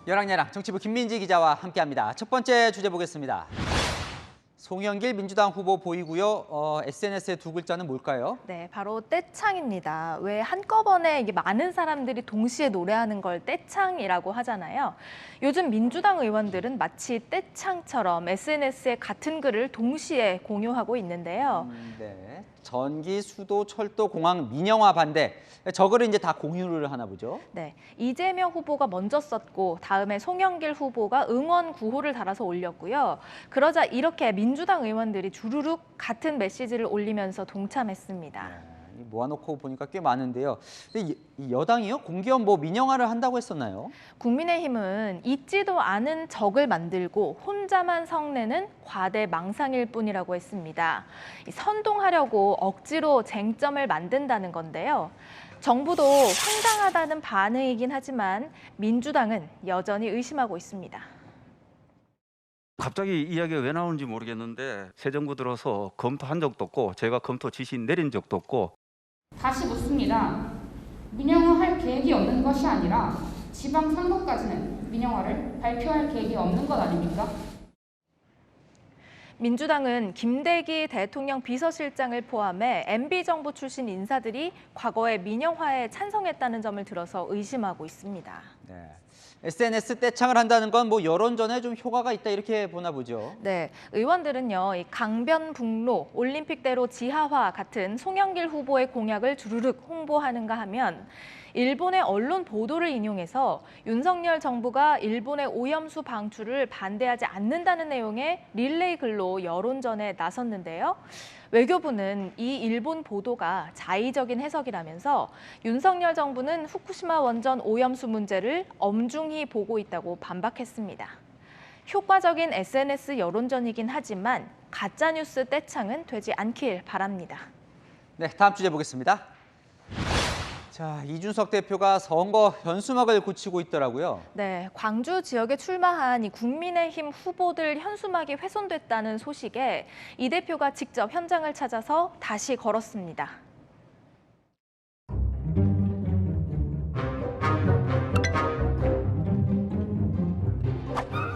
열왕야랑 정치부 김민지 기자와 함께합니다. 첫 번째 주제 보겠습니다. 송영길 민주당 후보 보이고요. SNS의 두 글자는 뭘까요? 네, 바로 떼창입니다. 왜 한꺼번에 이게 많은 사람들이 동시에 노래하는 걸 떼창이라고 하잖아요. 요즘 민주당 의원들은 마치 떼창처럼 SNS에 같은 글을 동시에 공유하고 있는데요. 네. 전기, 수도, 철도, 공항 민영화 반대. 저 글을 이제 다 공유를 하나 보죠. 네, 이재명 후보가 먼저 썼고 다음에 송영길 후보가 응원 구호를 달아서 올렸고요. 그러자 이렇게 민주당 의원들이 주르륵 같은 메시지를 올리면서 동참했습니다. 네, 모아놓고 보니까 꽤 많은데요. 근데 이 여당이요? 공기업 민영화를 한다고 했었나요? 국민의힘은 있지도 않은 적을 만들고 혼자만 성내는 과대망상일 뿐이라고 했습니다. 선동하려고 억지로 쟁점을 만든다는 건데요. 정부도 황당하다는 반응이긴 하지만 민주당은 여전히 의심하고 있습니다. 갑자기 이야기가 왜 나오는지 모르겠는데 새 정부 들어서 검토한 적도 없고 제가 검토 지시 내린 적도 없고. 다시 묻습니다. 민영화할 계획이 없는 것이 아니라 지방선거까지는 민영화를 발표할 계획이 없는 것 아닙니까? 민주당은 김대기 대통령 비서실장을 포함해 MB정부 출신 인사들이 과거에 민영화에 찬성했다는 점을 들어서 의심하고 있습니다. 네. SNS 떼창을 한다는 건 여론전에 좀 효과가 있다 이렇게 보나 보죠. 네, 의원들은요, 이 강변북로, 올림픽대로 지하화 같은 송영길 후보의 공약을 주르륵 홍보하는가 하면 일본의 언론 보도를 인용해서 윤석열 정부가 일본의 오염수 방출을 반대하지 않는다는 내용의 릴레이 글로 여론전에 나섰는데요. 외교부는 이 일본 보도가 자의적인 해석이라면서 윤석열 정부는 후쿠시마 원전 오염수 문제를 엄중히 보고 있다고 반박했습니다. 효과적인 SNS 여론전이긴 하지만 가짜뉴스 떼창은 되지 않길 바랍니다. 네, 다음 주제 보겠습니다. 자, 이준석 대표가 선거 현수막을 고치고 있더라고요. 네, 광주 지역에 출마한 이 국민의힘 후보들 현수막이 훼손됐다는 소식에 이 대표가 직접 현장을 찾아서 다시 걸었습니다.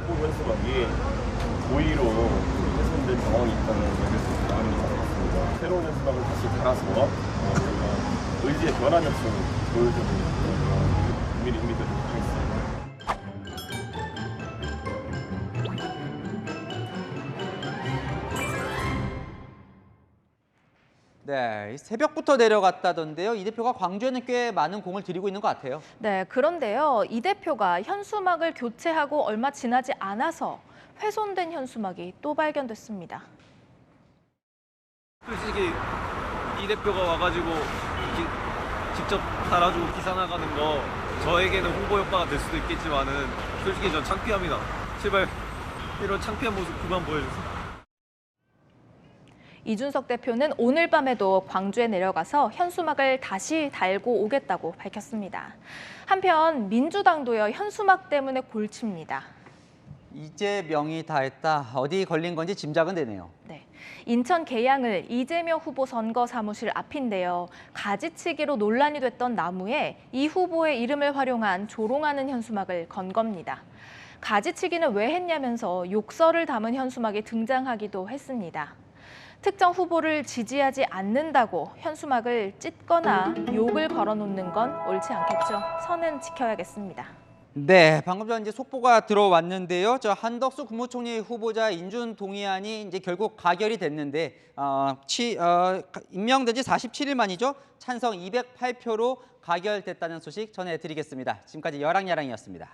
후보 현수막이 고의로 훼손된 상황이 있다는 얘기를 나오는 것 같습니다. 새로운 현수막을 다시 달아서 저희가 의지의 변환 역성을 보여주는 국민의 힘이 되도록 하겠습니다. 네, 새벽부터 내려갔다던데요. 이 대표가 광주에는 꽤 많은 공을 들이고 있는 것 같아요. 네, 그런데요. 이 대표가 현수막을 교체하고 얼마 지나지 않아서 훼손된 현수막이 또 발견됐습니다. 솔직히 이 대표가 와가지고 직접 달아주고 기사 나가는 거 저에게는 홍보 효과가 될 수도 있겠지만은 솔직히 전 창피합니다. 제발 이런 창피한 모습 그만 보여주세요. 이준석 대표는 오늘 밤에도 광주에 내려가서 현수막을 다시 달고 오겠다고 밝혔습니다. 한편 민주당도요, 현수막 때문에 골칩니다. 이재명이 다 했다. 어디 걸린 건지 짐작은 되네요. 네, 인천 계양을 이재명 후보 선거 사무실 앞인데요. 가지치기로 논란이 됐던 나무에 이 후보의 이름을 활용한 조롱하는 현수막을 건 겁니다. 가지치기는 왜 했냐면서 욕설을 담은 현수막이 등장하기도 했습니다. 특정 후보를 지지하지 않는다고 현수막을 찢거나 욕을 걸어놓는 건 옳지 않겠죠. 선은 지켜야겠습니다. 네, 방금 전 이제 속보가 들어왔는데요. 저 한덕수 국무총리 후보자 인준 동의안이 이제 결국 가결이 됐는데 임명된 지 47일 만이죠. 찬성 208표로 가결됐다는 소식 전해드리겠습니다. 지금까지 열왕야랑이었습니다.